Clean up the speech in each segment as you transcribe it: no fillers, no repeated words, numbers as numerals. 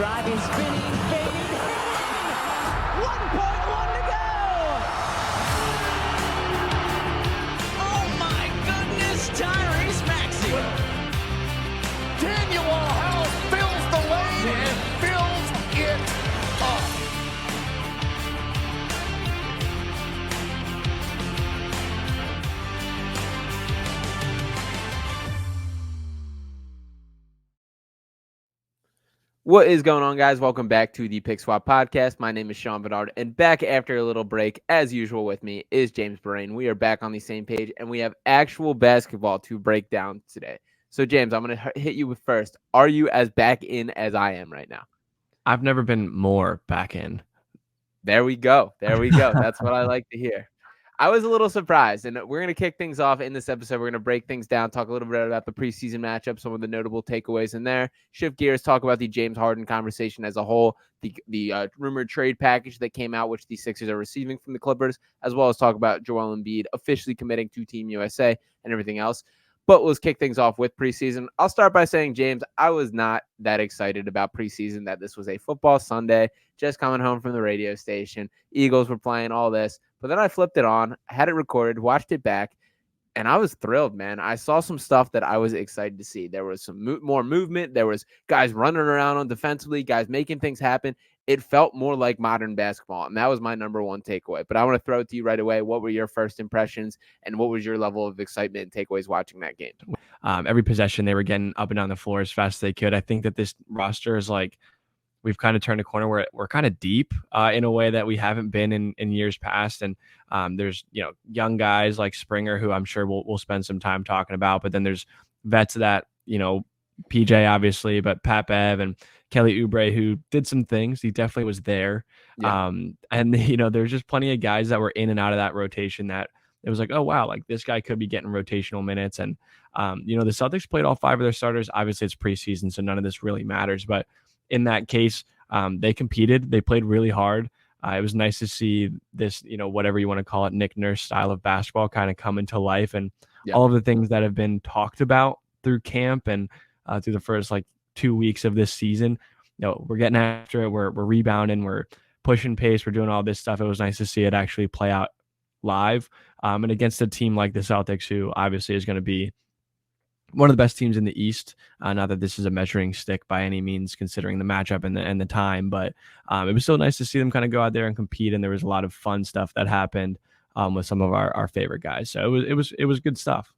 Driving, spinning, fading, hitting! 1.1 to go! Oh my goodness, Tyrese Maxey! Daniel House fills the lane and fills it up. What is going on, guys? Welcome back to the Pick Swap Podcast. My name is Sean Barnard, and back after a little break, as usual with me, is James Birrane. We are back on the same page, and we have actual basketball to break down today. So, James, I'm going to hit you with first. Are you as back in as I am right now? I've never been more back in. There we go. That's what I like to hear. I was a little surprised, and we're going to kick things off in this episode. We're going to break things down, talk a little bit about the preseason matchup, some of the notable takeaways in there, shift gears, talk about the James Harden conversation as a whole, the rumored trade package that came out, which the Sixers are receiving from the Clippers, as well as talk about Joel Embiid officially committing to Team USA and everything else. But let's kick things off with preseason. I'll start by saying, James, I was not that excited about preseason, that this was a football Sunday, just coming home from the radio station. Eagles were playing all this. But then I flipped it on, had it recorded, watched it back, and I was thrilled, man. I saw some stuff that I was excited to see. There was some more movement. There was guys running around on defensively, guys making things happen. It felt more like modern basketball, and that was my number one takeaway. But I want to throw it to you right away. What were your first impressions, and what was your level of excitement and takeaways watching that game? Every possession, they were getting up and down the floor as fast as they could. I think that this roster is like, we've kind of turned a corner where we're kind of deep in a way that we haven't been in years past. And there's, young guys like Springer, who I'm sure we'll spend some time talking about. But then there's vets that, PJ, obviously, but Pat Bev and Kelly Oubre, who did some things. He definitely was there. Yeah. And, there's just plenty of guys that were in and out of that rotation that it was like, oh, wow, like this guy could be getting rotational minutes. And, the Celtics played all five of their starters. Obviously, it's preseason, so none of this really matters. But in that case, they competed. They played really hard. It was nice to see this, whatever you want to call it, Nick Nurse style of basketball kind of come into life. And all of the things that have been talked about through camp and through the first 2 weeks of this season, we're getting after it. We're rebounding. We're pushing pace. We're doing all this stuff. It was nice to see it actually play out live. And against a team like the Celtics, who obviously is going to be one of the best teams in the East. Not that this is a measuring stick by any means, considering the matchup and the time, but it was still nice to see them kind of go out there and compete. And there was a lot of fun stuff that happened with some of our favorite guys. So it was good stuff.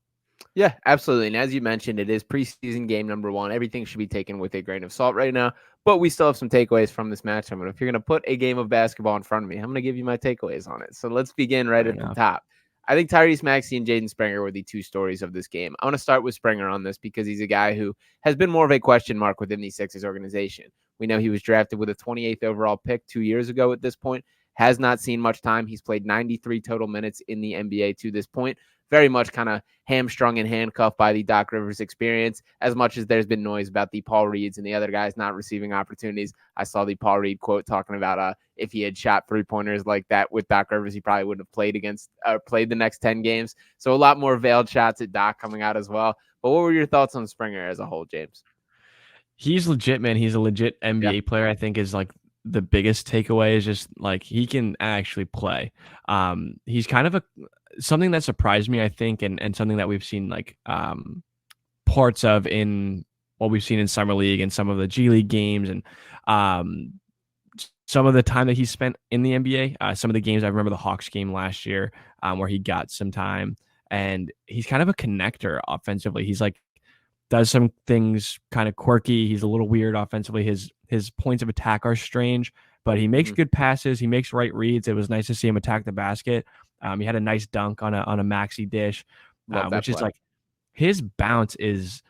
Yeah, absolutely. And as you mentioned, it is preseason game number one. Everything should be taken with a grain of salt right now, but we still have some takeaways from this matchup. And if you're going to put a game of basketball in front of me, I'm going to give you my takeaways on it. So let's begin right at the top. I think Tyrese Maxey and Jaden Springer were the two stories of this game. I want to start with Springer on this because he's a guy who has been more of a question mark within the Sixers organization. We know he was drafted with a 28th overall pick 2 years ago at this point, has not seen much time. He's played 93 total minutes in the NBA to this point. Very much kind of hamstrung and handcuffed by the Doc Rivers experience. As much as there's been noise about the Paul Reeds and the other guys not receiving opportunities, I saw the Paul Reed quote talking about if he had shot three-pointers like that with Doc Rivers, he probably wouldn't have played the next 10 games. So a lot more veiled shots at Doc coming out as well. But what were your thoughts on Springer as a whole, James? He's legit, man. He's a legit NBA player, I think, is the biggest takeaway is just he can actually play. He's kind of something that surprised me, I think, and something that we've seen parts of in what we've seen in Summer League and some of the G League games and some of the time that he spent in the NBA. Some of the games, I remember the Hawks game last year where he got some time, and he's kind of a connector offensively. He's does some things kind of quirky. He's a little weird offensively. His points of attack are strange, but he makes good passes. He makes right reads. It was nice to see him attack the basket. He had a nice dunk on a Maxey dish, which is his bounce it's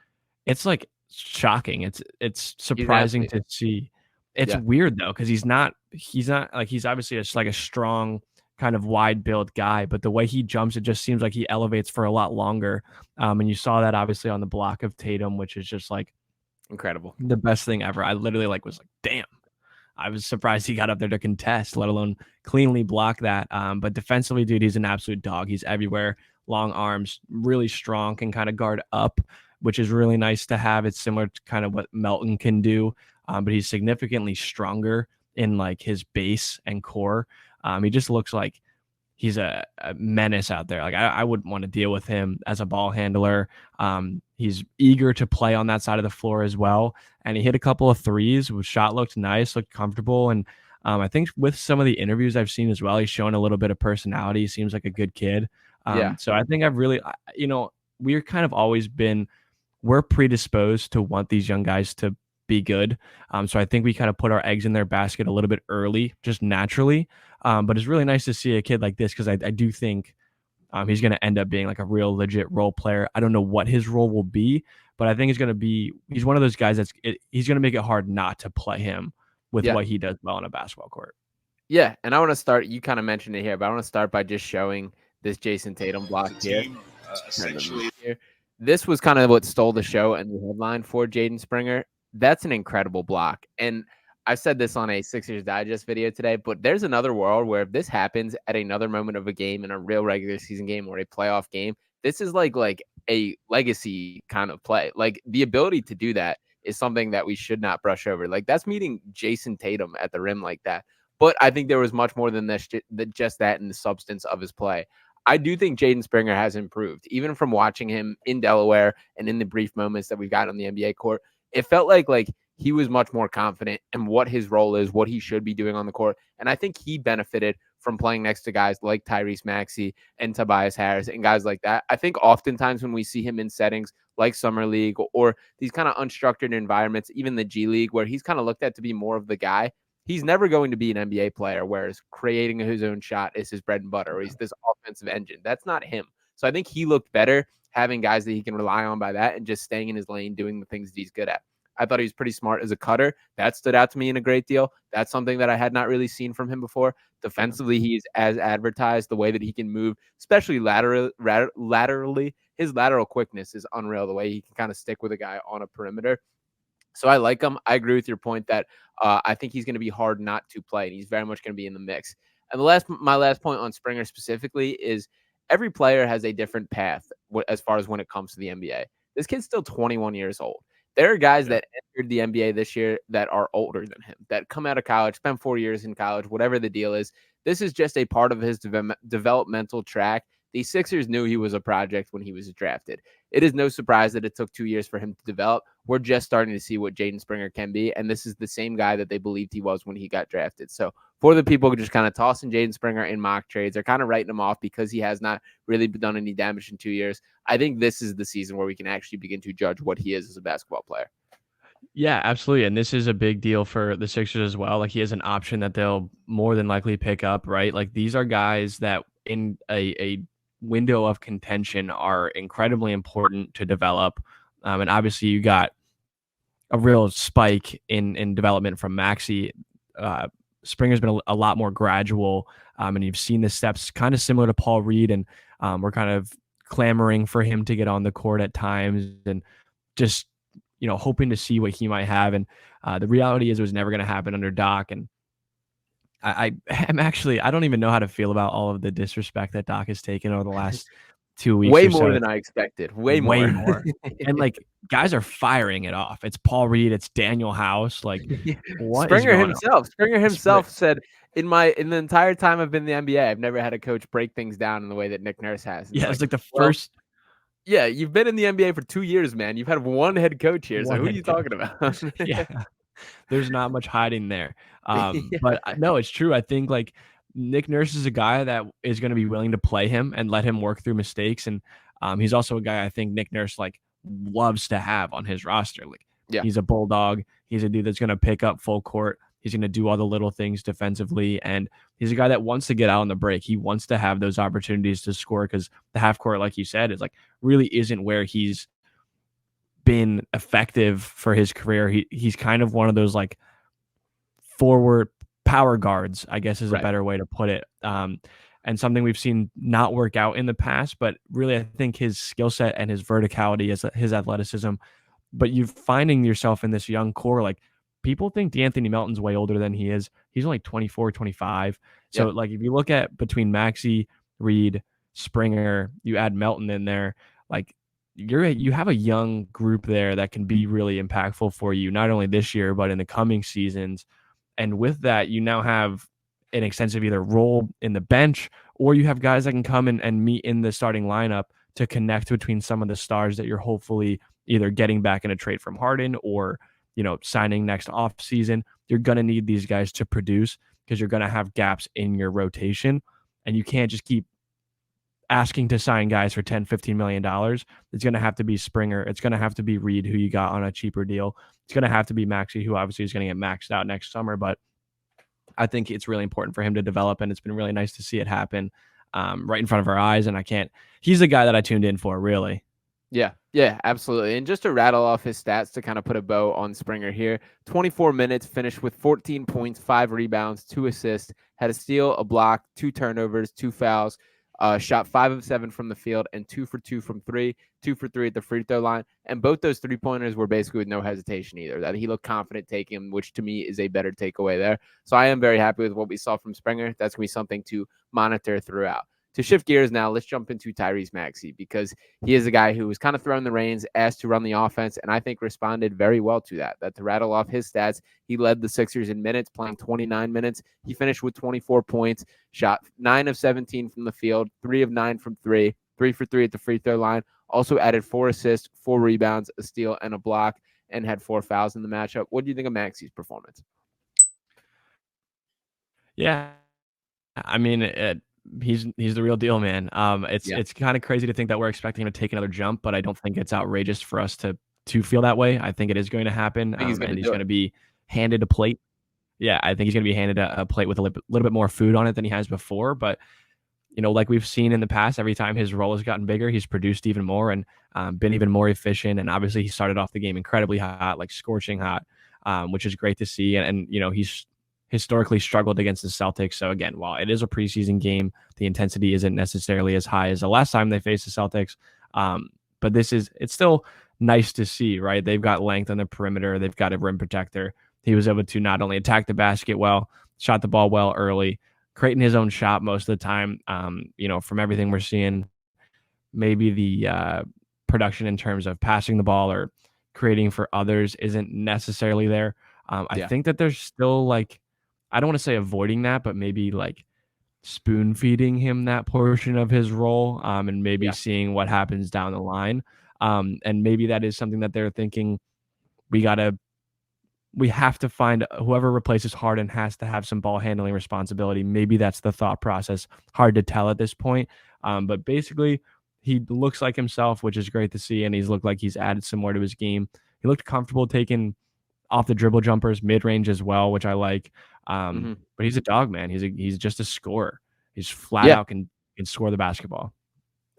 shocking. It's surprising to see. It's weird though, because he's obviously just a strong kind of wide build guy, but the way he jumps, it just seems like he elevates for a lot longer. And you saw that obviously on the block of Tatum, which is just incredible, the best thing ever. I literally was damn. I was surprised he got up there to contest, let alone cleanly block that. But defensively, dude, he's an absolute dog. He's everywhere. Long arms, really strong, can kind of guard up, which is really nice to have. It's similar to kind of what Melton can do but he's significantly stronger in like his base and core. He just looks like he's a menace out there. Like I wouldn't want to deal with him as a ball handler. He's eager to play on that side of the floor as well. And he hit a couple of threes. His shot looked nice, looked comfortable. And I think with some of the interviews I've seen as well, he's showing a little bit of personality. He seems like a good kid. So I think I've really, we're kind of always been, we're predisposed to want these young guys to be good. So I think we kind of put our eggs in their basket a little bit early, just naturally. But it's really nice to see a kid like this because I do think he's going to end up being like a real legit role player. I don't know what his role will be, but I think he's one of those guys he's going to make it hard not to play him with what he does well on a basketball court. Yeah, and I want to start, you kind of mentioned it here, but I want to start by just showing this Jason Tatum block here. This was kind of what stole the show and the headline for Jaden Springer. That's an incredible block. And I said this on a Sixers Digest video today, but there's another world where if this happens at another moment of a game in a real regular season game or a playoff game, this is like a legacy kind of play. Like the ability to do that is something that we should not brush over. Like that's meeting Jason Tatum at the rim like that. But I think there was much more than this, just that in the substance of his play. I do think Jaden Springer has improved, even from watching him in Delaware and in the brief moments that we've got on the NBA court. It felt like he was much more confident in what his role is, what he should be doing on the court. And I think he benefited from playing next to guys like Tyrese Maxey and Tobias Harris and guys like that. I think oftentimes when we see him in settings like Summer League or these kind of unstructured environments, even the G League, where he's kind of looked at to be more of the guy, he's never going to be an NBA player, whereas creating his own shot is his bread and butter, or he's this offensive engine. That's not him. So I think he looked better having guys that he can rely on by that and just staying in his lane, doing the things that he's good at. I thought he was pretty smart as a cutter. That stood out to me in a great deal. That's something that I had not really seen from him before. Defensively, he's as advertised. The way that he can move, especially laterally, his lateral quickness is unreal. The way he can kind of stick with a guy on a perimeter. So I like him. I agree with your point that I think he's going to be hard not to play, and he's very much going to be in the mix. And my last point on Springer specifically is every player has a different path as far as when it comes to the NBA. This kid's still 21 years old. There are guys that entered the NBA this year that are older than him, that come out of college, spend 4 years in college, whatever the deal is. This is just a part of his developmental track. The Sixers knew he was a project when he was drafted. It is no surprise that it took 2 years for him to develop. We're just starting to see what Jaden Springer can be, and this is the same guy that they believed he was when he got drafted. So for the people just kind of tossing Jaden Springer in mock trades, they're kind of writing him off because he has not really done any damage in 2 years. I think this is the season where we can actually begin to judge what he is as a basketball player. Yeah, absolutely. And this is a big deal for the Sixers as well. Like he has an option that they'll more than likely pick up, right? Like these are guys that in a window of contention are incredibly important to develop. And obviously you got a real spike in development from Maxey. Springer's been a lot more gradual. And you've seen the steps kind of similar to Paul Reed. And we're kind of clamoring for him to get on the court at times and just, hoping to see what he might have. And the reality is it was never going to happen under Doc. And I don't even know how to feel about all of the disrespect that Doc has taken over the last 2 weeks. Way more than I expected. Way more. And like guys are firing it off. It's Paul Reed. It's Daniel House. Like what Springer himself said, in the entire time I've been in the NBA, I've never had a coach break things down in the way that Nick Nurse has. It's like the first. Yeah, you've been in the NBA for 2 years, man. You've had one head coach here. So who are you talking about? Yeah. There's not much hiding there. But no, it's true. I think like Nick Nurse is a guy that is going to be willing to play him and let him work through mistakes. And he's also a guy I think Nick Nurse like loves to have on his roster. Like he's a bulldog. He's a dude that's going to pick up full court. He's going to do all the little things defensively. And he's a guy that wants to get out on the break. He wants to have those opportunities to score because the half court, like you said, is like really isn't where he's been effective for his career. He's kind of one of those like forward power guards, I guess is a better way to put it. And something we've seen not work out in the past, but really I think his skill set and his verticality is his athleticism. But you're finding yourself in this young core, like people think DeAnthony Melton's way older than he is. He's only 24, 25. So like if you look at between Maxey, Reed, Springer, you add Melton in there, like you have a young group there that can be really impactful for you, not only this year, but in the coming seasons. And with that, you now have an extensive either role in the bench, or you have guys that can come and meet in the starting lineup to connect between some of the stars that you're hopefully either getting back in a trade from Harden or, signing next off season. You're going to need these guys to produce because you're going to have gaps in your rotation, and you can't just keep asking to sign guys for 10, $15 million. It's going to have to be Springer. It's going to have to be Reed, who you got on a cheaper deal. It's going to have to be Maxey, who obviously is going to get maxed out next summer. But I think it's really important for him to develop, and it's been really nice to see it happen right in front of our eyes. And he's the guy that I tuned in for, really. Yeah, absolutely. And just to rattle off his stats to kind of put a bow on Springer here, 24 minutes, finished with 14 points, 5 rebounds, 2 assists, had a steal, a block, 2 turnovers, 2 fouls, shot 5 of 7 from the field and 2 for 2 from 3, 2 for 3 at the free throw line. And both those 3-pointers were basically with no hesitation either. That he looked confident taking them, which to me is a better takeaway there. So I am very happy with what we saw from Springer. That's going to be something to monitor throughout. To shift gears now, let's jump into Tyrese Maxey, because he is a guy who was kind of thrown the reins, asked to run the offense, and I think responded very well to that. That to rattle off his stats, he led the Sixers in minutes, playing 29 minutes. He finished with 24 points, shot 9 of 17 from the field, 3 of 9 from 3, 3 for 3 at the free throw line. Also added 4 assists, 4 rebounds, a steal, and a block, and had 4 fouls in the matchup. What do you think of Maxey's performance? Yeah, I mean, he's the real deal, man. It's kind of crazy to think that we're expecting him to take another jump, but I don't think it's outrageous for us to feel that way. I think it is going to happen, I think he's going to be handed a plate. Yeah, I think he's going to be handed a plate with a little bit more food on it than he has before. But like we've seen in the past, every time his role has gotten bigger, he's produced even more and been even more efficient. And obviously, he started off the game incredibly hot, like scorching hot, which is great to see. And he's historically struggled against the Celtics. So again, while it is a preseason game, the intensity isn't necessarily as high as the last time they faced the Celtics. But it's still nice to see, right? They've got length on the perimeter. They've got a rim protector. He was able to not only attack the basket well, shot the ball well early, creating his own shot most of the time. From everything we're seeing, maybe the production in terms of passing the ball or creating for others isn't necessarily there. I think that there's still I don't want to say avoiding that, but maybe spoon feeding him that portion of his role, and maybe seeing what happens down the line. And maybe that is something that they're thinking we have to find whoever replaces Harden has to have some ball handling responsibility. Maybe that's the thought process. Hard to tell at this point. But basically he looks like himself, which is great to see. And he's looked like he's added some more to his game. He looked comfortable taking off the dribble jumpers, mid-range as well, which I like. But he's a dog, man. He's just a scorer. He's flat out can score the basketball.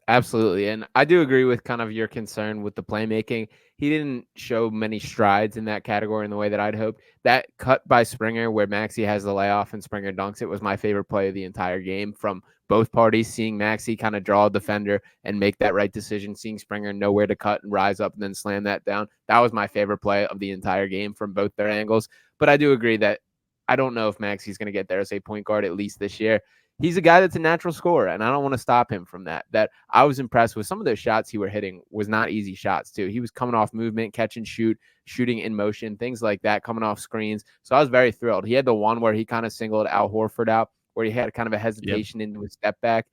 Absolutely. And I do agree with kind of your concern with the playmaking. He didn't show many strides in that category in the way that I'd hoped. That cut by Springer where Maxey has the layoff and Springer dunks it was my favorite play of the entire game from both parties. Seeing Maxey kind of draw a defender and make that right decision, seeing Springer know where to cut and rise up and then slam that down. That was my favorite play of the entire game from both their angles. But I do agree that I don't know if Maxey's going to get there as a point guard, at least this year. He's a guy that's a natural scorer, and I don't want to stop him from that. That I was impressed with some of those shots he were hitting was not easy shots too. He was coming off movement, catch and shoot, shooting in motion, things like that, coming off screens. So I was very thrilled. He had the one where he kind of singled Al Horford out, where he had kind of a hesitation into a step back.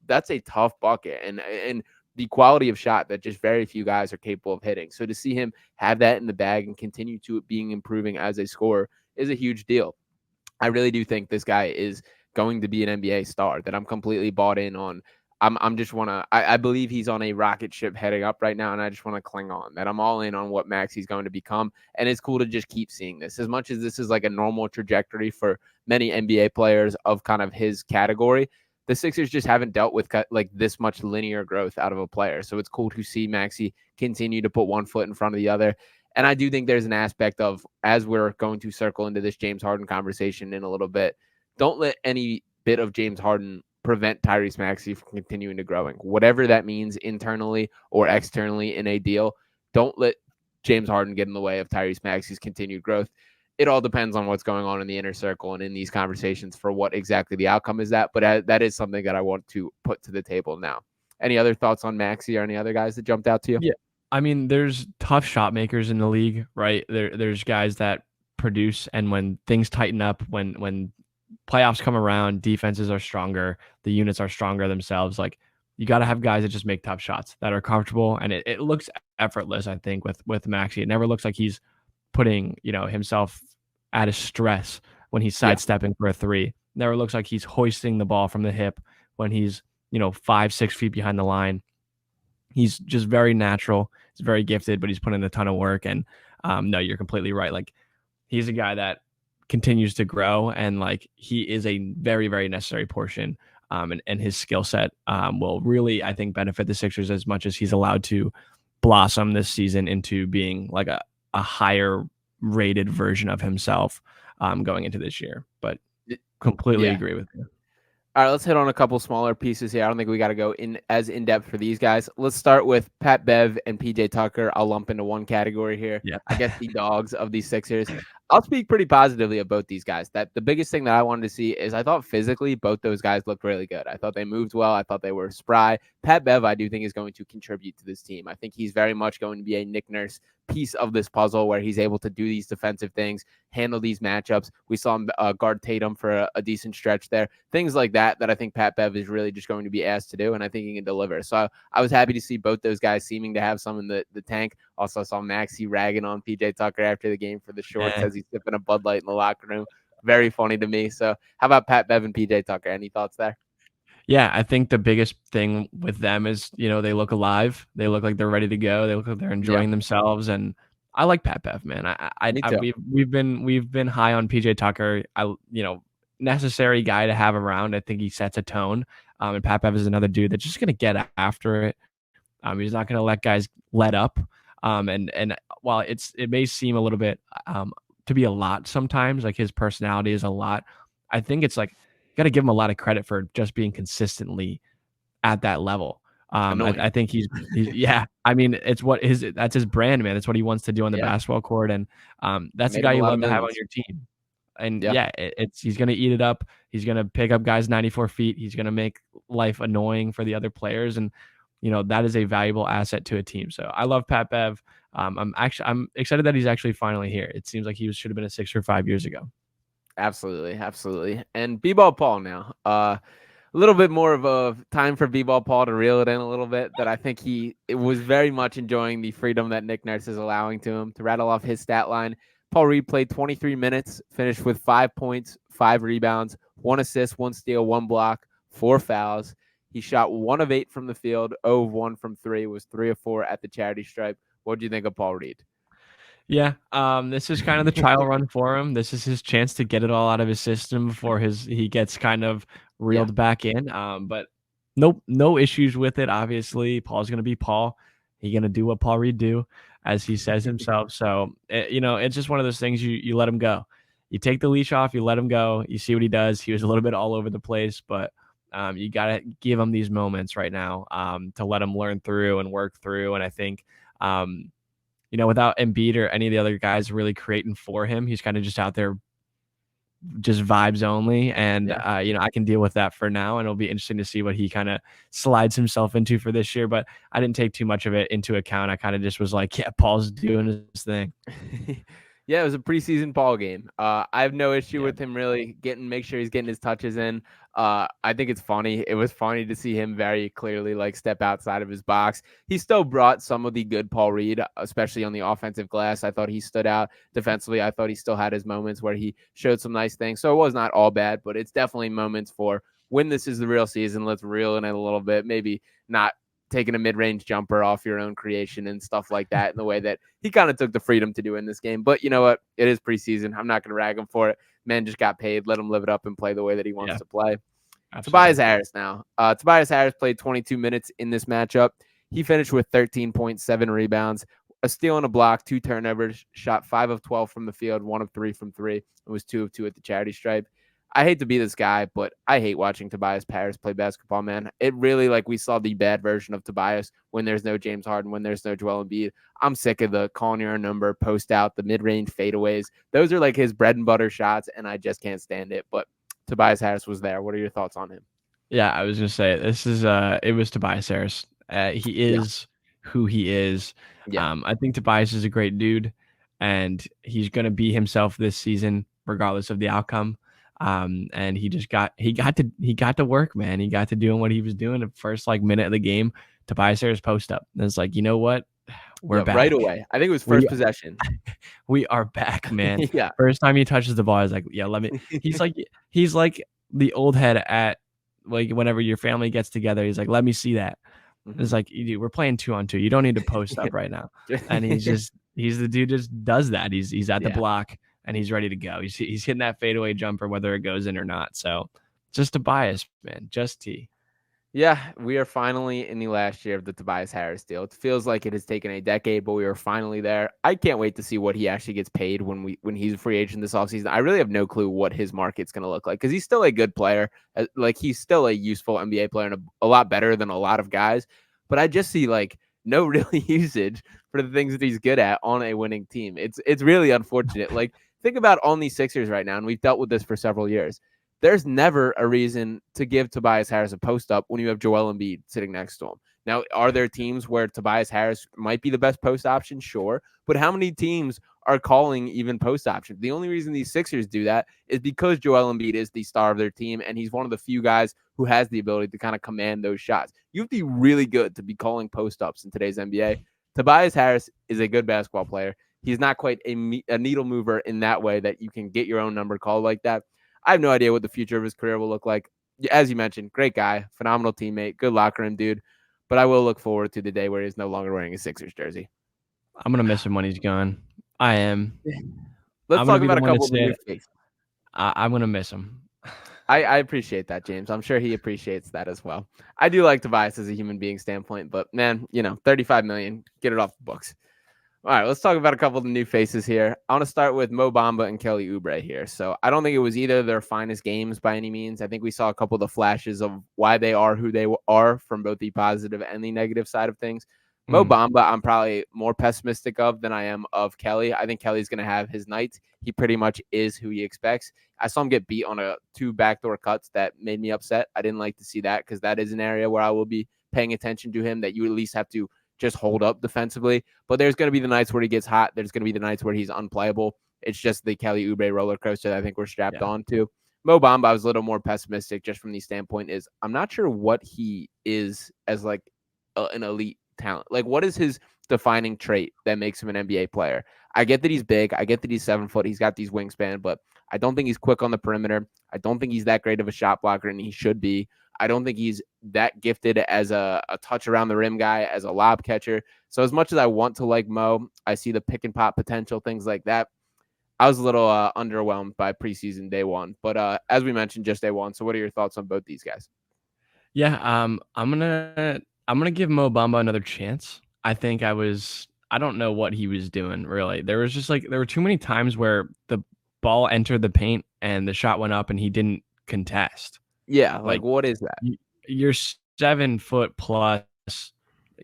That's a tough bucket, and the quality of shot that just very few guys are capable of hitting. So to see him have that in the bag and continue to improving as a scorer is a huge deal. I really do think this guy is going to be an NBA star, that I'm completely bought in on. I believe he's on a rocket ship heading up right now, and I just want to cling on that. I'm all in on what Maxey's going to become, and it's cool to just keep seeing this. As much as this is like a normal trajectory for many NBA players of kind of his category, the Sixers just haven't dealt with like this much linear growth out of a player. So it's cool to see Maxey continue to put one foot in front of the other. And I do think there's an aspect of, as we're going to circle into this James Harden conversation in a little bit, don't let any bit of James Harden prevent Tyrese Maxey from continuing to growing. Whatever that means internally or externally in a deal, don't let James Harden get in the way of Tyrese Maxey's continued growth. It all depends on what's going on in the inner circle and in these conversations for what exactly the outcome is that. But that is something that I want to put to the table now. Any other thoughts on Maxey or any other guys that jumped out to you? Yeah. I mean, there's tough shot makers in the league, right? There's guys that produce, and when things tighten up, when playoffs come around, defenses are stronger, the units are stronger themselves. Like, you got to have guys that just make tough shots that are comfortable, and it looks effortless. I think with Maxey, it never looks like he's putting himself at a stress when he's Yeah. sidestepping for a three. Never looks like he's hoisting the ball from the hip when he's 5-6 feet behind the line. He's just very natural. He's very gifted, but he's put in a ton of work. And no, you're completely right. Like, he's a guy that continues to grow, and like, he is a very, very necessary portion. And his skill set will really, I think, benefit the Sixers as much as he's allowed to blossom this season into being like a higher rated version of himself going into this year. But completely agree with you. All right, let's hit on a couple smaller pieces here. I don't think we got to go in depth for these guys. Let's start with Pat Bev and PJ Tucker. I'll lump into one category here. Yeah. I guess the dogs of these Sixers. I'll speak pretty positively of both these guys. That the biggest thing that I wanted to see is I thought physically both those guys looked really good. I thought they moved well. I thought they were spry. Pat Bev, I do think, is going to contribute to this team. I think he's very much going to be a Nick Nurse piece of this puzzle where he's able to do these defensive things, handle these matchups. We saw him guard Tatum for a decent stretch there. Things like that I think Pat Bev is really just going to be asked to do, and I think he can deliver. So I was happy to see both those guys seeming to have some in the tank. Also saw Maxey ragging on PJ Tucker after the game for the shorts as he's sipping a Bud Light in the locker room. Very funny to me. So how about Pat Bev and PJ Tucker? Any thoughts there? Yeah, I think the biggest thing with them is, they look alive. They look like they're ready to go. They look like they're enjoying themselves. And I like Pat Bev, man. We've been high on PJ Tucker. Necessary guy to have around. I think he sets a tone. And Pat Bev is another dude that's just gonna get after it. He's not gonna let guys let up. And while it may seem a little bit to be a lot sometimes, like his personality is a lot, I think it's like, got to give him a lot of credit for just being consistently at that level. I think he's yeah. I mean, that's his brand, man. That's what he wants to do on the basketball court, and that's the guy you love to have on your team. And he's gonna eat it up. He's gonna pick up guys 94 feet. He's gonna make life annoying for the other players, and that is a valuable asset to a team. So I love Pat Bev. I'm excited that he's actually finally here. It seems like he should have been a Sixer 5 years ago. Absolutely. And B-Ball Paul now. A little bit more of a time for B-Ball Paul to reel it in a little bit, that I think it was very much enjoying the freedom that Nick Nurse is allowing to him. To rattle off his stat line, Paul Reed played 23 minutes, finished with 5 points, 5 rebounds, 1 assist, 1 steal, 1 block, 4 fouls. He shot 1 of 8 from the field, 0 of 1 from 3, was 3 of 4 at the charity stripe. What do you think of Paul Reed? Yeah, this is kind of the trial run for him. This is his chance to get it all out of his system before he gets kind of reeled back in. But no issues with it. Obviously, Paul's gonna be Paul. He's gonna do what Paul Reed do, as he says himself. So it's just one of those things. You let him go. You take the leash off. You let him go. You see what he does. He was a little bit all over the place, but you gotta give him these moments right now to let him learn through and work through. And I think. Without Embiid or any of the other guys really creating for him, he's kind of just out there, just vibes only. And, I can deal with that for now. And it'll be interesting to see what he kind of slides himself into for this year. But I didn't take too much of it into account. I kind of just was like, yeah, Paul's doing his thing. Yeah, it was a preseason Paul game. I have no issue with him really make sure he's getting his touches in. I think it's funny. It was funny to see him very clearly step outside of his box. He still brought some of the good Paul Reed, especially on the offensive glass. I thought he stood out defensively. I thought he still had his moments where he showed some nice things. So it was not all bad, but it's definitely moments for when this is the real season. Let's reel in it a little bit. Maybe not taking a mid-range jumper off your own creation and stuff like that in the way that he kind of took the freedom to do in this game. But you know what? It is preseason. I'm not going to rag him for it. Man just got paid. Let him live it up and play the way that he wants to play. Absolutely. Tobias Harris now. Tobias Harris played 22 minutes in this matchup. He finished with 13.7 rebounds, a steal and a block, 2 turnovers, shot 5 of 12 from the field, 1 of 3 from 3. It was 2 of 2 at the charity stripe. I hate to be this guy, but I hate watching Tobias Harris play basketball, man. It really, we saw the bad version of Tobias when there's no James Harden, when there's no Joel Embiid. I'm sick of the calling your own number, post out, the mid-range fadeaways. Those are his bread and butter shots, and I just can't stand it. But Tobias Harris was there. What are your thoughts on him? Yeah, I was gonna say this is it was Tobias Harris. He Yeah. is who he is. Yeah. I think Tobias is a great dude, and he's gonna be himself this season, regardless of the outcome. And he got to work, man. He got to doing what he was doing the first like minute of the game. Tobias Harris post up. And it's like, you know what? We're Yeah. Right back. away. I think it was We first possession. we are back, man. Yeah. First time he touches the ball, I was like, yeah, let me. He's like the old head at like whenever your family gets together. He's like, let me see that. It's like, dude, we're playing 2-on-2. You don't need to post up right now. And he's the dude just does that. He's at the Yeah. block and he's ready to go. He's hitting that fadeaway jumper whether it goes in or not. So just a bias, man. Just T. Yeah, we are finally in the last year of the Tobias Harris deal. It feels like it has taken a decade, but we are finally there. I can't wait to see what he actually gets paid when he's a free agent this offseason. I really have no clue what his market's going to look like because he's still a good player. Like he's still a useful NBA player and a lot better than a lot of guys. But I just see like no real usage for the things that he's good at on a winning team. It's really unfortunate. Like think about on these Sixers right now, and we've dealt with this for several years. There's never a reason to give Tobias Harris a post up when you have Joel Embiid sitting next to him. Now, are there teams where Tobias Harris might be the best post option? Sure. But how many teams are calling even post options? The only reason these Sixers do that is because Joel Embiid is the star of their team, and he's one of the few guys who has the ability to kind of command those shots. You have to be really good to be calling post ups in today's NBA. Tobias Harris is a good basketball player. He's not quite a needle mover in that way that you can get your own number called like that. I have no idea what the future of his career will look like. As you mentioned, great guy, phenomenal teammate, good locker room dude. But I will look forward to the day where he's no longer wearing a Sixers jersey. I'm gonna miss him when he's gone. I am. Let's I'm gonna talk be the about a one to couple of the say new it. faces. I'm gonna miss him. I appreciate that, James. I'm sure he appreciates that as well. I do like Tobias as a human being standpoint, but man, 35 million, get it off the books. All right, let's talk about a couple of the new faces here. I want to start with Mo Bamba and Kelly Oubre here. So I don't think it was either of their finest games by any means. I think we saw a couple of the flashes of why they are who they are from both the positive and the negative side of things. Mo Bamba, I'm probably more pessimistic of than I am of Kelly. I think Kelly's going to have his night. He pretty much is who he expects. I saw him get beat on two backdoor cuts that made me upset. I didn't like to see that because that is an area where I will be paying attention to him that you at least have to just hold up defensively. But there's going to be the nights where he gets hot. There's going to be the nights where he's unplayable. It's just the Kelly Oubre roller coaster that I think we're strapped on to. Mo Bamba, I was a little more pessimistic just from the standpoint is I'm not sure what he is as like an elite talent. Like what is his defining trait that makes him an NBA player? I get that he's big. I get that he's 7 foot. He's got these wingspan, but I don't think he's quick on the perimeter. I don't think he's that great of a shot blocker, and he should be. I don't think he's that gifted as a touch around the rim guy, as a lob catcher. So as much as I want to like Mo, I see the pick and pop potential, things like that. I was a little underwhelmed by preseason day one, but as we mentioned, just day one. So what are your thoughts on both these guys? Yeah, I'm gonna give Mo Bamba another chance. I don't know what he was doing really. There were too many times where the ball entered the paint and the shot went up and he didn't contest. Yeah, like Like what is that? you're 7 foot plus.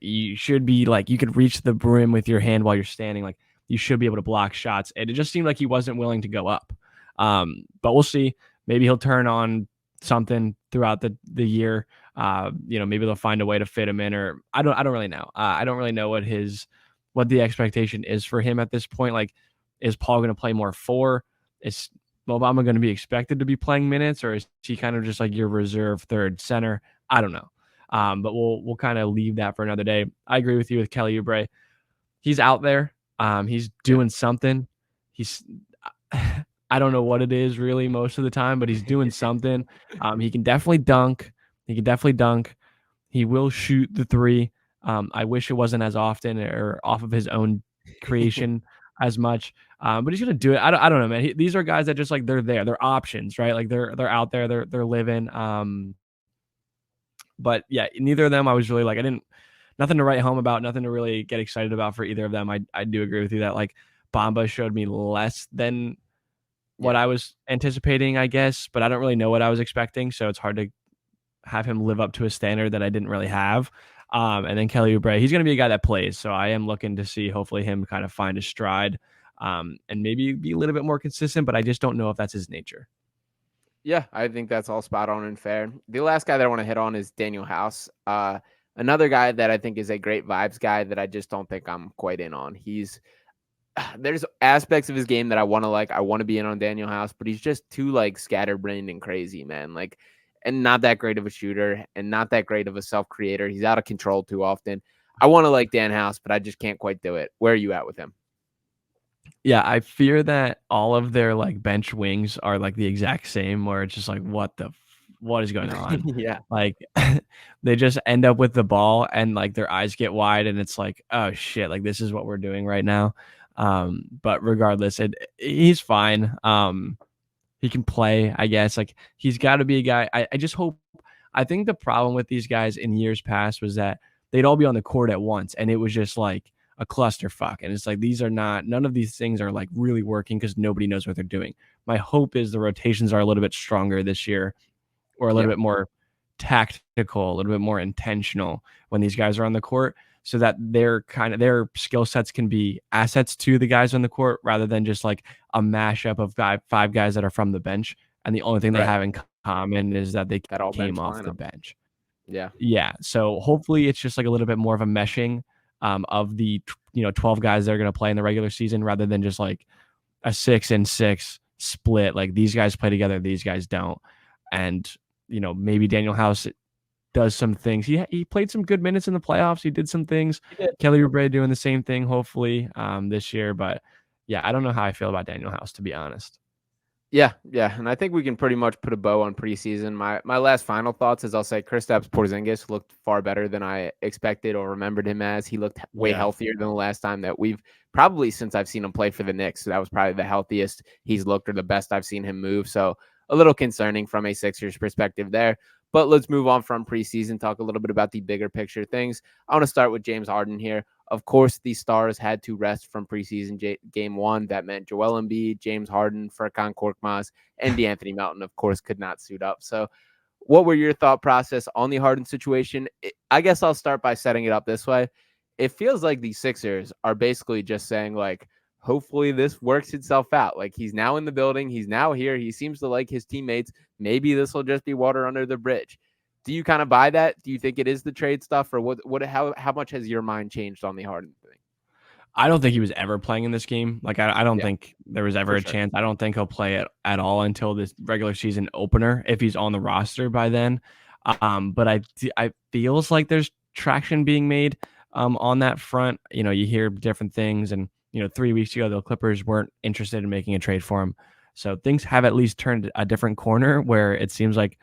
You should be like you could reach the brim with your hand while you're standing. Like you should be able to block shots. And it just seemed like he wasn't willing to go up. But we'll see. Maybe he'll turn on something throughout the year. Maybe they'll find a way to fit him in, or I don't really know. I don't really know what the expectation is for him at this point. Like, is Paul going to play more four? Is Obama going to be expected to be playing minutes, or is he kind of just like your reserve third center? I don't know. But we'll kind of leave that for another day. I agree with you with Kelly Oubre. He's out there. He's doing something. He's I don't know what it is really most of the time, but he's doing something. He can definitely dunk. He will shoot the three. I wish it wasn't as often or off of his own creation as much. But he's gonna do it. I don't know, man. These are guys that just like they're there. They're options, right? Like they're out there. They're living. But yeah, neither of them. I was really like nothing to write home about. Nothing to really get excited about for either of them. I do agree with you that like Bamba showed me less than what I was anticipating, I guess, but I don't really know what I was expecting. So it's hard to have him live up to a standard that I didn't really have. And then Kelly Oubre, he's going to be a guy that plays. So I am looking to see hopefully him kind of find his stride and maybe be a little bit more consistent, but I just don't know if that's his nature. Yeah, I think that's all spot on and fair. The last guy that I want to hit on is Daniel House. Another guy that I think is a great vibes guy that I just don't think I'm quite in on. There's aspects of his game that I want to like. I want to be in on Daniel House, but he's just too like scatterbrained and crazy, man. Like, and not that great of a shooter and not that great of a self creator. He's out of control too often. I want to like Dan House, but I just can't quite do it. Where are you at with him? Yeah, I fear that all of their like bench wings are like the exact same, where it's just like, what is going on? Yeah. Like they just end up with the ball and like their eyes get wide and it's like, oh shit, like this is what we're doing right now. But regardless, he's fine. He can play, I guess. Like he's got to be a guy. I just hope. I think the problem with these guys in years past was that they'd all be on the court at once, and it was just like a clusterfuck. And it's like none of these things are like really working because nobody knows what they're doing. My hope is the rotations are a little bit stronger this year, or a little bit more tactical, a little bit more intentional when these guys are on the court, so that their skill sets can be assets to the guys on the court rather than just like a mashup of five guys that are from the bench. And the only thing they have in common is that they That all came bench off the lineup. bench. Yeah. Yeah. So hopefully it's just like a little bit more of a meshing of the 12 guys that are going to play in the regular season rather than just like a 6-6 split. Like these guys play together, these guys don't. And maybe Daniel House does some things. He played some good minutes in the playoffs. He did some things. Kelly Oubre doing the same thing, hopefully, this year. But yeah, I don't know how I feel about Daniel House, to be honest. Yeah, and I think we can pretty much put a bow on preseason. My last final thoughts is I'll say Kristaps Porzingis looked far better than I expected or remembered him as. He looked way healthier than the last time that we've probably since I've seen him play for the Knicks. So that was probably the healthiest he's looked or the best I've seen him move. So a little concerning from a Sixers perspective there. But let's move on from preseason, talk a little bit about the bigger picture things. I want to start with James Harden here. Of course, the Stars had to rest from preseason game one. That meant Joel Embiid, James Harden, Furkan Korkmaz, and DeAnthony Melton, of course, could not suit up. So what were your thought process on the Harden situation? I guess I'll start by setting it up this way. It feels like the Sixers are basically just saying, like, hopefully this works itself out. Like, he's now in the building. He's now here. He seems to like his teammates. Maybe this will just be water under the bridge. Do you kind of buy that? Do you think it is the trade stuff, or how much has your mind changed on the Harden thing? I don't think he was ever playing in this game. Like, I don't think there was ever a chance. I don't think he'll play it at all until this regular season opener, if he's on the roster by then. But I feels like there's traction being made on that front. You hear different things, and 3 weeks ago, the Clippers weren't interested in making a trade for him. So things have at least turned a different corner where it seems like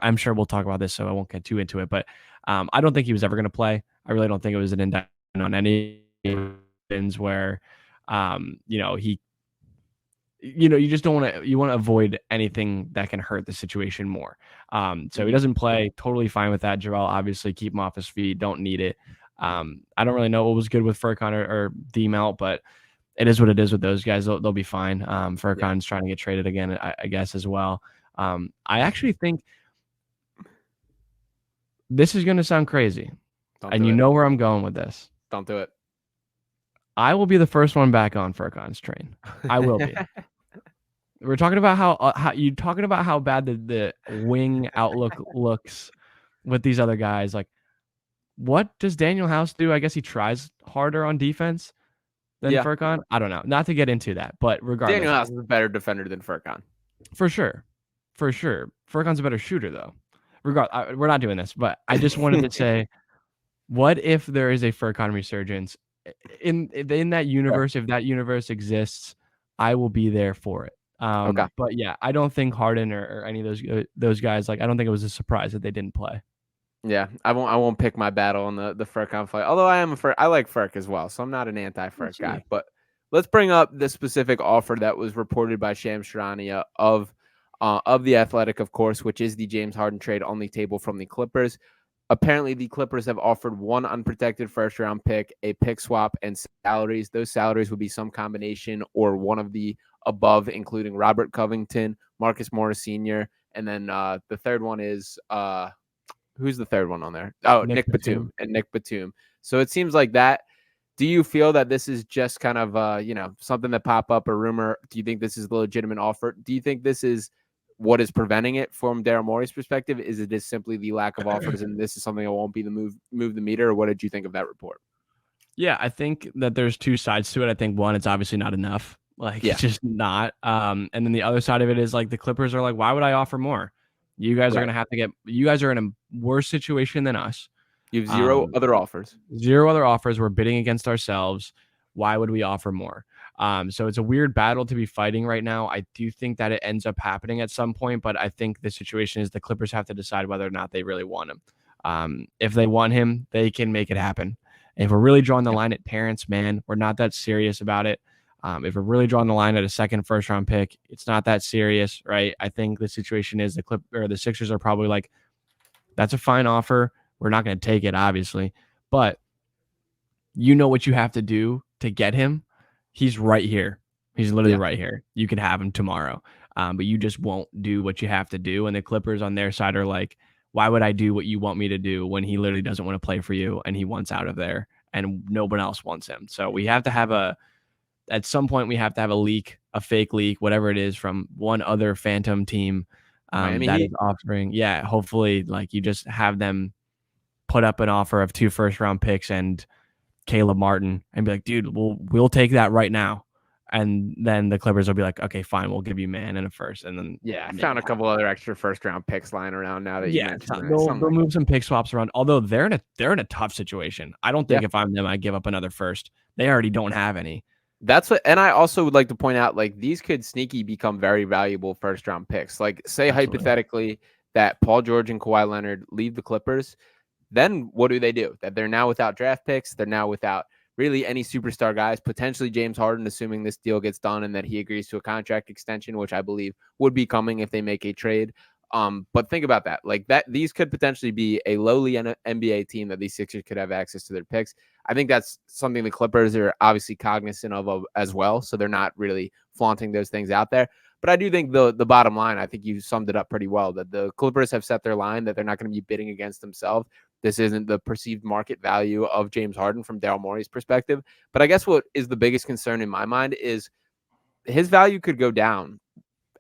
I'm sure we'll talk about this, so I won't get too into it. But I don't think he was ever going to play. I really don't think it was an indictment on any where he you just don't want to avoid anything that can hurt the situation more. So he doesn't play, totally fine with that. Joel, obviously keep him off his feet, don't need it. I don't really know what was good with Furkan or D-Melt, but it is what it is with those guys. They'll be fine. Furkan's trying to get traded again, I guess, as well. I actually think this is going to sound crazy, and you know where I'm going with this. Don't do it. I will be the first one back on Furkan's train. I will be. We're talking about how bad the wing outlook looks with these other guys. Like, what does Daniel House do? I guess he tries harder on defense than Furkan. I don't know. Not to get into that, but regardless, Daniel House is a better defender than Furkan. For sure. Furkan's a better shooter, though. We're not doing this, but I just wanted to say, what if there is a Furkan resurgence in that universe? If that universe exists, I will be there for it. But yeah, I don't think Harden or any of those guys, like, I don't think it was a surprise that they didn't play. Yeah, I won't pick my battle on the Furkan fight. Although I like Furk as well, so I'm not an anti-Furk guy. But let's bring up the specific offer that was reported by Shams Charania of The Athletic, of course, which is the James Harden trade on the table from the Clippers. Apparently, the Clippers have offered one unprotected first-round pick, a pick swap, and salaries. Those salaries would be some combination or one of the above, including Robert Covington, Marcus Morris Sr., and then the third one is who's the third one on there? Oh, Nick Batum and Nick Batum. So it seems like that. Do you feel that this is just kind of something that pop up, a rumor? Do you think this is a legitimate offer? Do you think this is what is preventing it from Daryl Morey's perspective? Is it just simply the lack of offers, and this is something that won't be the move the meter? Or what did you think of that report? Yeah, I think that there's two sides to it. I think one, it's obviously not enough. Like, it's just not. And then the other side of it is like the Clippers are like, why would I offer more? You guys are gonna have to get. You guys are in a worse situation than us. You have zero other offers. Zero other offers. We're bidding against ourselves. Why would we offer more? So it's a weird battle to be fighting right now. I do think that it ends up happening at some point, but I think the situation is the Clippers have to decide whether or not they really want him. If they want him, they can make it happen. If we're really drawing the line at Terrence Mann, we're not that serious about it. If we're really drawing the line at a second first-round pick, it's not that serious, right? I think the situation is the Sixers are probably like, that's a fine offer. We're not going to take it, obviously, but you know what you have to do to get him. He's right here. He's literally right here. You could have him tomorrow, but you just won't do what you have to do. And the Clippers on their side are like, why would I do what you want me to do when he literally doesn't want to play for you and he wants out of there and no one else wants him? So we have to have at some point we have to have a leak, a fake leak, whatever it is, from one other phantom team that is offering. Yeah, hopefully like you just have them put up an offer of 2 first-round picks and Caleb Martin and be like, dude, we'll take that right now. And then the Clippers will be like, okay, fine, we'll give you Mann and a first. And then I found a couple other extra first-round picks lying around now that you mentioned that. They'll move some pick swaps around. Although they're in a tough situation. I don't think if I'm them, I'd give up another first. They already don't have any. That's what, and I also would like to point out, like, these could sneaky become very valuable first-round picks. Like, say hypothetically that Paul George and Kawhi Leonard leave the Clippers, then what do? That they're now without draft picks. They're now without really any superstar guys, potentially James Harden, assuming this deal gets done and that he agrees to a contract extension, which I believe would be coming if they make a trade. But think about that. Like that, these could potentially be a lowly NBA team that these Sixers could have access to their picks. I think that's something the Clippers are obviously cognizant of as well. So they're not really flaunting those things out there. But I do think the bottom line, I think you summed it up pretty well, that the Clippers have set their line, that they're not going to be bidding against themselves. This isn't the perceived market value of James Harden from Daryl Morey's perspective. But I guess what is the biggest concern in my mind is his value could go down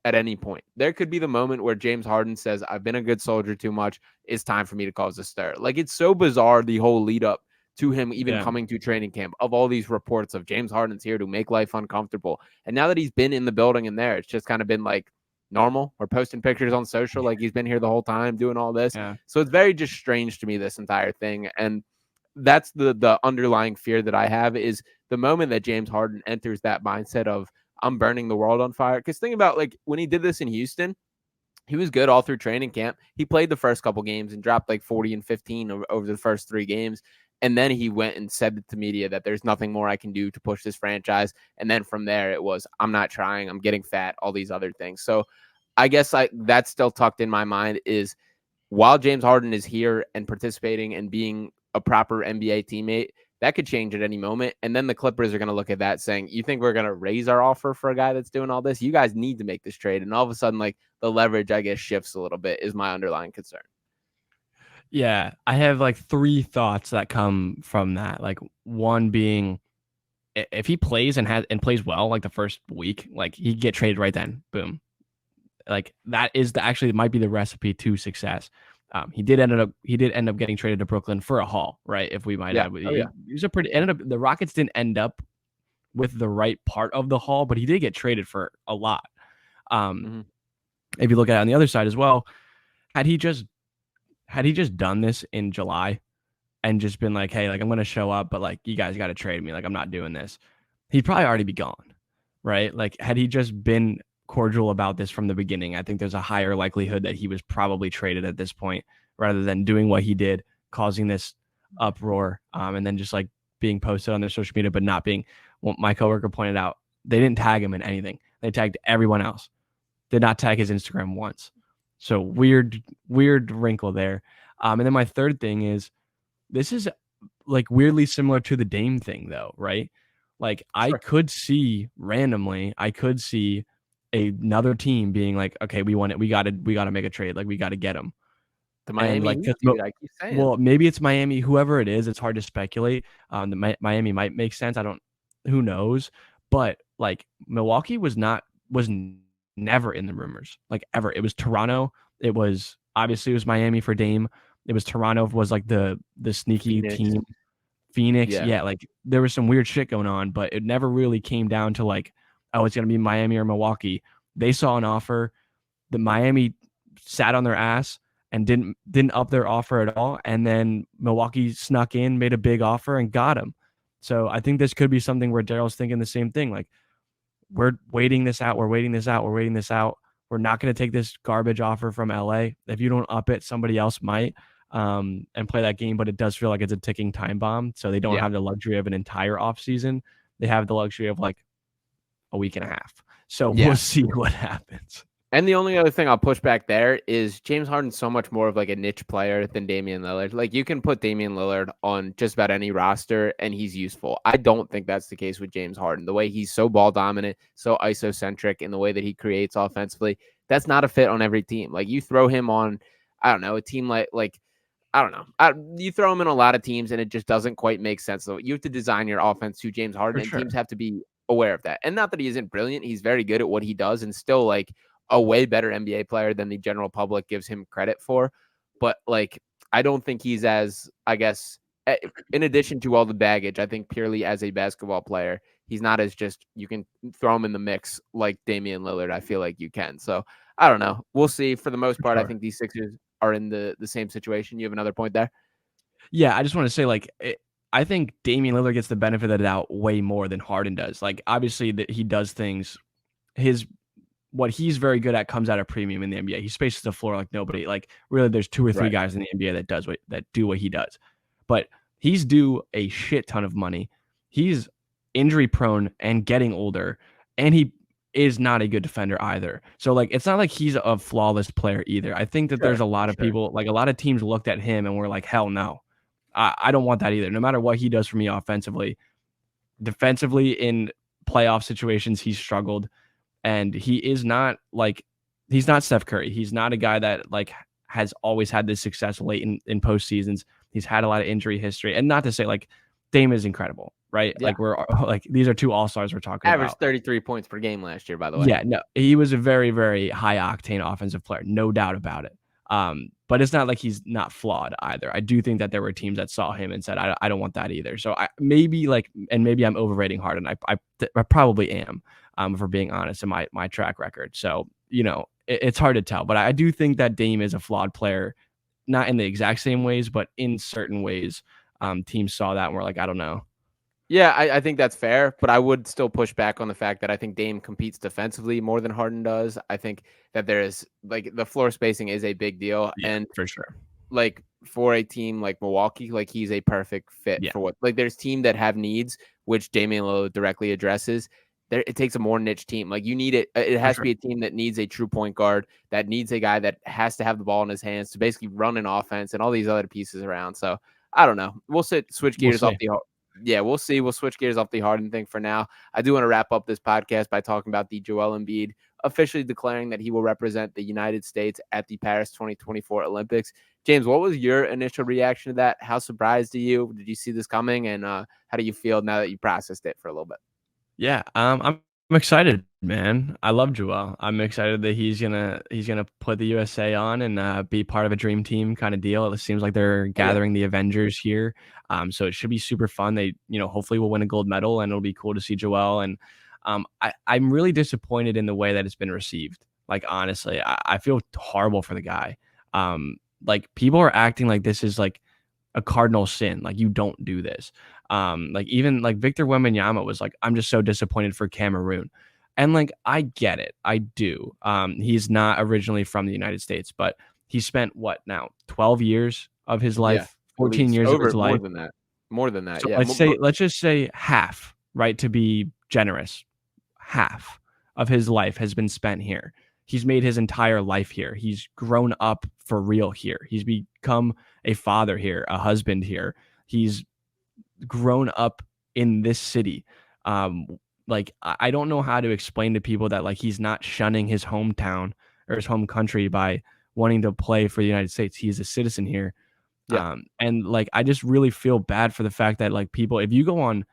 at any point. There could be the moment where James Harden says, I've been a good soldier too much. It's time for me to cause a stir. Like, it's so bizarre, the whole lead up to him even coming to training camp, of all these reports of James Harden's here to make life uncomfortable. And now that he's been in the building and there, it's just kind of been like normal. We're posting pictures on social like he's been here the whole time doing all this. So it's very just strange to me, this entire thing. And that's the underlying fear that I have, is the moment that James Harden enters that mindset of, I'm burning the world on fire. Because think about, like, when he did this in Houston, he was good all through training camp. He played the first couple games and dropped like 40 and 15 over the first 3 games. And then he went and said to media that there's nothing more I can do to push this franchise. And then from there, it was, I'm not trying, I'm getting fat, all these other things. So I guess that's still tucked in my mind, is while James Harden is here and participating and being a proper NBA teammate, that could change at any moment. And then the Clippers are going to look at that saying, you think we're going to raise our offer for a guy that's doing all this? You guys need to make this trade. And all of a sudden, like, the leverage, I guess, shifts a little bit, is my underlying concern. Yeah, I have like 3 thoughts that come from that. Like, one being, if he plays and plays well, like the first week, like he get traded right then, boom. Like that is actually might be the recipe to success. He did end up getting traded to Brooklyn for a haul, right? If we might add, he was the Rockets didn't end up with the right part of the haul, but he did get traded for a lot. If you look at it on the other side as well, had he just done this in July and just been like, hey, like, I'm going to show up, but like, you guys got to trade me. Like, I'm not doing this. He'd probably already be gone, right? Like, had he just been cordial about this from the beginning, I think there's a higher likelihood that he was probably traded at this point, rather than doing what he did, causing this uproar, and then just like being posted on their social media, but not being, what my coworker pointed out, they didn't tag him in anything. They tagged everyone else. Did not tag his Instagram once. So weird wrinkle there. And then my third thing is, this is like weirdly similar to the Dame thing though, right? Like I could see randomly, another team being like, okay, we want it. We got to make a trade. Like, we got to get him. The Miami, like, dude, I keep saying. Well, maybe it's Miami, whoever it is. It's hard to speculate. Miami might make sense. Who knows? But like Milwaukee was never in the rumors, like ever. It was Toronto. It was Miami for Dame. It was Toronto was like the sneaky Phoenix. team. Phoenix, Yeah. yeah, like there was some weird shit going on, but it never really came down to like, oh, it's gonna be Miami or Milwaukee. They saw an offer. The Miami sat on their ass and didn't up their offer at all, and then Milwaukee snuck in, made a big offer, and got him. So I think this could be something where Daryl's thinking the same thing. Like, we're waiting this out. We're waiting this out. We're waiting this out. We're not going to take this garbage offer from LA. If you don't up it, somebody else might and play that game. But it does feel like it's a ticking time bomb. So they don't have the luxury of an entire offseason. They have the luxury of like a week and a half. So we'll see what happens. And the only other thing I'll push back there is James Harden's so much more of like a niche player than Damian Lillard. Like, you can put Damian Lillard on just about any roster and he's useful. I don't think that's the case with James Harden. The way he's so ball dominant, so isocentric in the way that he creates offensively, that's not a fit on every team. Like, you throw him on, I don't know, a team like I don't know. You throw him in a lot of teams and it just doesn't quite make sense. So you have to design your offense to James Harden, and teams have to be aware of that. And not that he isn't brilliant. He's very good at what he does and still like a way better NBA player than the general public gives him credit for. But like, I don't think he's as, I guess, in addition to all the baggage, I think purely as a basketball player, he's not as just, you can throw him in the mix like Damian Lillard. I feel like you can. So I don't know. We'll see. For the most part, I think these Sixers are in the same situation. You have another point there? Yeah, I just want to say, like, I think Damian Lillard gets the benefit of the doubt way more than Harden does. Like, obviously, that he does things. What he's very good at comes at a premium in the NBA. He spaces the floor like nobody. Like, really, there's 2 or 3 guys in the NBA that do what he does. But he's due a shit ton of money. He's injury prone and getting older, and he is not a good defender either. So like, it's not like he's a flawless player either. I think that there's a lot of people, like a lot of teams looked at him and were like, hell no, I don't want that either. No matter what he does for me offensively, defensively in playoff situations, he's struggled. And he is not like, he's not Steph Curry. He's not a guy that like has always had this success late in postseasons. He's had a lot of injury history. And not to say like Dame is incredible, right? Yeah. Like, we're like, these are 2 all-stars we're talking about. Averaged 33 points per game last year, by the way. Yeah, no, he was a very, very high octane offensive player, no doubt about it. But it's not like he's not flawed either. I do think that there were teams that saw him and said, I don't want that either. So maybe I'm overrating Harden. I probably am, if we're being honest, in my track record. So, you know, it's hard to tell, but I do think that Dame is a flawed player, not in the exact same ways, but in certain ways. Teams saw that and were like, I don't know. Yeah, I think that's fair, but I would still push back on the fact that I think Dame competes defensively more than Harden does. I think that there is like the floor spacing is a big deal. Yeah, and for sure. Like, for a team like Milwaukee, like he's a perfect fit for what, like, there's teams that have needs, which Damian Lillard directly addresses. There, it takes a more niche team. Like, you need it. It has to be a team that needs a true point guard, that needs a guy that has to have the ball in his hands to basically run an offense and all these other pieces around. So I don't know. We'll switch gears off the. Yeah, we'll see. We'll switch gears off the Harden thing for now. I do want to wrap up this podcast by talking about the Joel Embiid officially declaring that he will represent the United States at the Paris 2024 Olympics. James, what was your initial reaction to that? How surprised are you? Did you see this coming? And how do you feel now that you processed it for a little bit? Yeah, I'm excited, man. I love Joel. I'm excited that he's gonna put the USA on and be part of a dream team kind of deal. It seems like they're gathering the Avengers here. So it should be super fun. They, hopefully will win a gold medal, and it'll be cool to see Joel. And I'm really disappointed in the way that it's been received. Like, honestly, I feel horrible for the guy. Like, people are acting like this is like a cardinal sin. Like, you don't do this. Like, even like Victor Wembanyama was like, I'm just so disappointed for Cameroon. And like, I get it. I do. He's not originally from the United States, but he spent 12 years of his life, 14 years of his life. More than that. So yeah. Let's just say half, right? To be generous, half of his life has been spent here. He's made his entire life here. He's grown up for real here. He's become a father here, a husband here. He's grown up in this city. Like, I don't know how to explain to people that like he's not shunning his hometown or his home country by wanting to play for the United States. He's a citizen here. Yeah. And like, I just really feel bad for the fact that like people, if you go on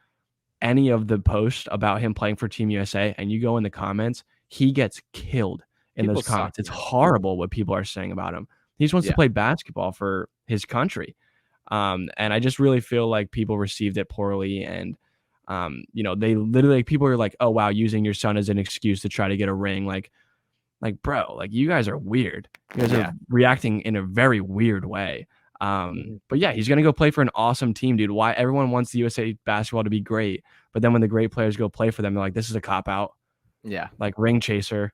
any of the posts about him playing for Team USA and you go in the comments, he gets killed in People those suck, comments. It's man. horrible what people are saying about him. He just wants to play basketball for his country. And I just really feel like people received it poorly. And, they literally, people are like, oh, wow, using your son as an excuse to try to get a ring. Like, bro, like, you guys are weird. You guys are reacting in a very weird way. But yeah, he's going to go play for an awesome team, dude. Why everyone wants the USA basketball to be great. But then when the great players go play for them, they're like, this is a cop out. Yeah. Like, ring chaser.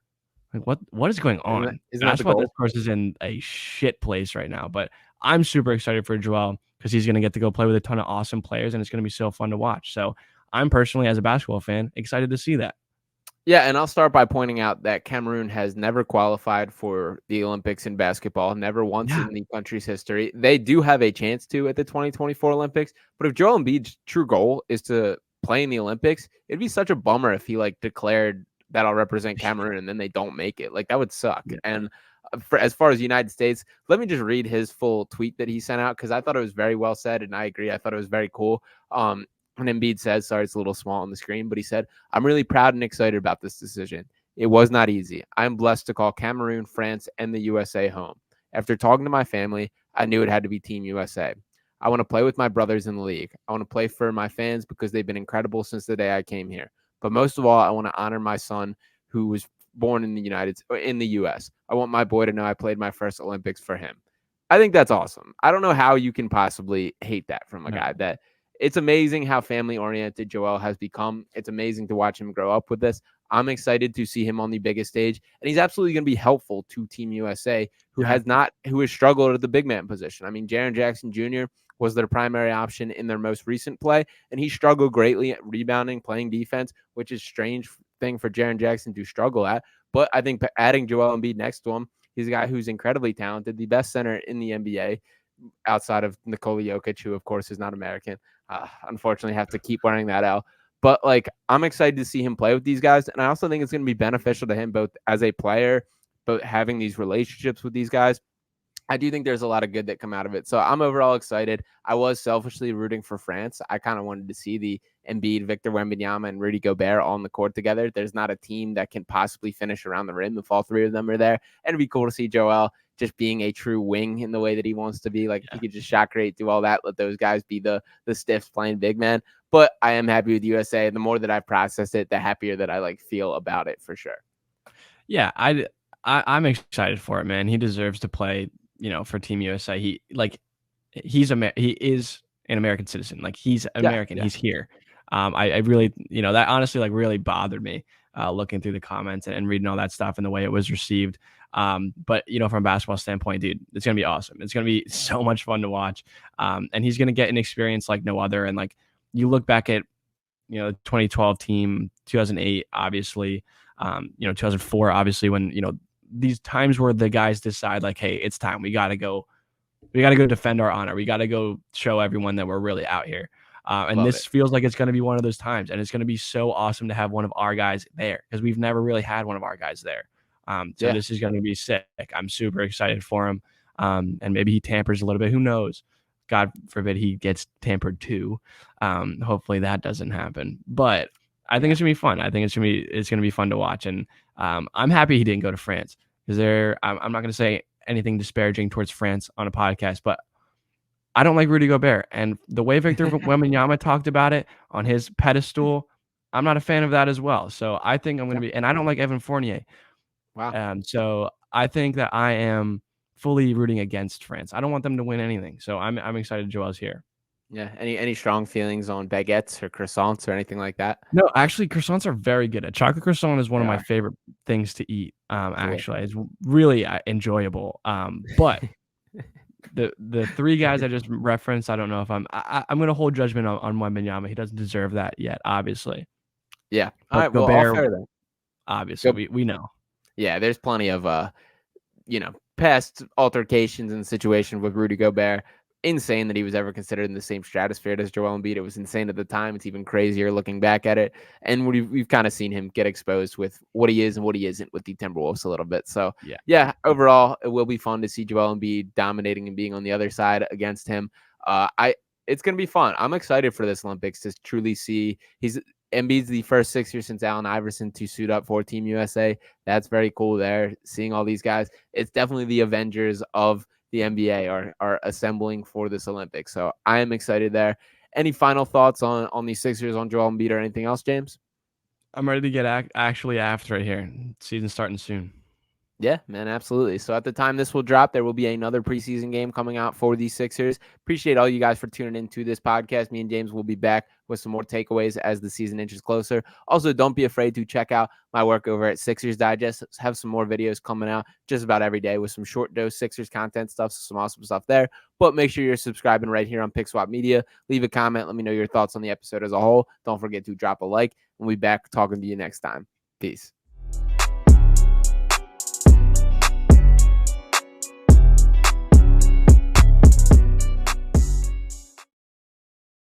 Like, what is going on? Isn't that the Basketball, goal? this course is in a shit place right now. But I'm super excited for Joel because he's going to get to go play with a ton of awesome players, and it's going to be so fun to watch. So I'm personally, as a basketball fan, excited to see that. Yeah, and I'll start by pointing out that Cameroon has never qualified for the Olympics in basketball, never once in the country's history. They do have a chance to at the 2024 Olympics, but if Joel Embiid's true goal is to play in the Olympics, it'd be such a bummer if he declared that I'll represent Cameroon and then they don't make it. Like, that would suck. Yeah. And as far as the United States, let me just read his full tweet that he sent out because I thought it was very well said, and I agree. I thought it was very cool. And Embiid says, sorry, it's a little small on the screen, but he said, I'm really proud and excited about this decision. It was not easy. I'm blessed to call Cameroon, France, and the USA home. After talking to my family, I knew it had to be Team USA. I want to play with my brothers in the league. I want to play for my fans because they've been incredible since the day I came here. But most of all, I want to honor my son who was born in the US. I want my boy to know I played my first Olympics for him. I think that's awesome. I don't know how you can possibly hate that from a guy that it's amazing how family-oriented Joel has become. It's amazing to watch him grow up with this. I'm excited to see him on the biggest stage, and he's absolutely going to be helpful to Team USA, who has struggled at the big man position. I mean, Jaren Jackson Jr. was their primary option in their most recent play, and he struggled greatly at rebounding, playing defense, which is a strange thing for Jaren Jackson to struggle at. But I think adding Joel Embiid next to him, he's a guy who's incredibly talented, the best center in the NBA, outside of Nikola Jokic, who, of course, is not American. Unfortunately, have to keep wearing that L. But, I'm excited to see him play with these guys. And I also think it's going to be beneficial to him both as a player, but having these relationships with these guys. I do think there's a lot of good that come out of it. So I'm overall excited. I was selfishly rooting for France. I kind of wanted to see the Embiid, Victor Wembanyama, and Rudy Gobert on the court together. There's not a team that can possibly finish around the rim if all three of them are there. And it'd be cool to see Joel just being a true wing in the way that he wants to be. If he could just shot create, do all that, let those guys be the stiffs playing big man. But I am happy with USA. The more that I've processed it, the happier that I feel about it for sure. Yeah, I'm excited for it, man. He deserves to play, for Team USA. He is an American citizen. He's American. Yeah. He's here. I really, that honestly really bothered me looking through the comments and reading all that stuff and the way it was received. But from a basketball standpoint, dude, it's going to be awesome. It's going to be so much fun to watch. And he's going to get an experience like no other. And you look back at, the 2012 team, 2008, obviously, 2004, obviously, when, these times where the guys decide hey, it's time. We got to go defend our honor. We got to go show everyone that we're really out here. And this feels like it's going to be one of those times. And it's going to be so awesome to have one of our guys there because we've never really had one of our guys there. So this is going to be sick. I'm super excited for him. And maybe he tampers a little bit. Who knows? God forbid he gets tampered too. Hopefully that doesn't happen. But I think it's gonna be fun. I think it's gonna be fun to watch. And I'm happy he didn't go to France because I'm not gonna say anything disparaging towards France on a podcast, but I don't like Rudy Gobert. And the way Victor Wembanyama talked about it on his pedestal, I'm not a fan of that as well. So I think I'm gonna be, and I don't like Evan Fournier. Wow. So I think that I am fully rooting against France. I don't want them to win anything. So I'm excited Joel's here. Yeah. Any strong feelings on baguettes or croissants or anything like that? No, actually, croissants are very good. A chocolate croissant is one of my favorite things to eat. Actually, it's really enjoyable. But the three guys I just referenced, I don't know if I'm going to hold judgment on Wembanyama. He doesn't deserve that yet, obviously. Yeah. All right. Well, Gobert, fair then. Obviously, we know. Yeah, there's plenty of past altercations and situations with Rudy Gobert. Insane that he was ever considered in the same stratosphere as Joel Embiid. It was insane at the time. It's even crazier looking back at it. And we've kind of seen him get exposed with what he is and what he isn't with the Timberwolves a little bit. So, yeah, overall, it will be fun to see Joel Embiid dominating and being on the other side against him. It's going to be fun. I'm excited for this Olympics to truly see Embiid's the first Sixer since Allen Iverson to suit up for Team USA. That's very cool there. Seeing all these guys, it's definitely the Avengers of the NBA are assembling for this Olympics. So I am excited there. Any final thoughts on these Sixers, on Joel Embiid, or anything else, James? I'm ready to get actually after it here. Season's starting soon. Yeah, man, absolutely. So at the time this will drop, there will be another preseason game coming out for these Sixers. Appreciate all you guys for tuning into this podcast. Me and James will be back with some more takeaways as the season inches closer. Also, don't be afraid to check out my work over at Sixers Digest. Have some more videos coming out just about every day with some short dose Sixers content stuff, so some awesome stuff there. But make sure you're subscribing right here on PickSwap Media. Leave a comment. Let me know your thoughts on the episode as a whole. Don't forget to drop a like. We'll be back talking to you next time. Peace.